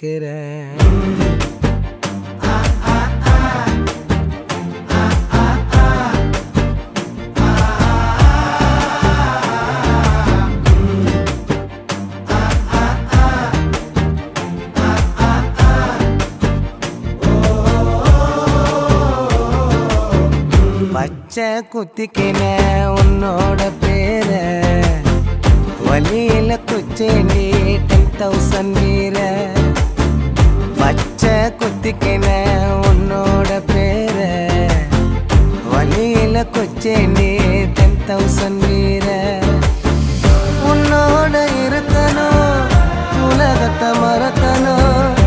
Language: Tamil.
கேட்கிறேன். பச்சை குத்திக்கின உன்னோட பேர வலியில குச்சேண்டி 10,000 வீர. பச்சை குத்திக்கின உன்னோட பேர வலியில குச்சேண்டி 10,000 வீர.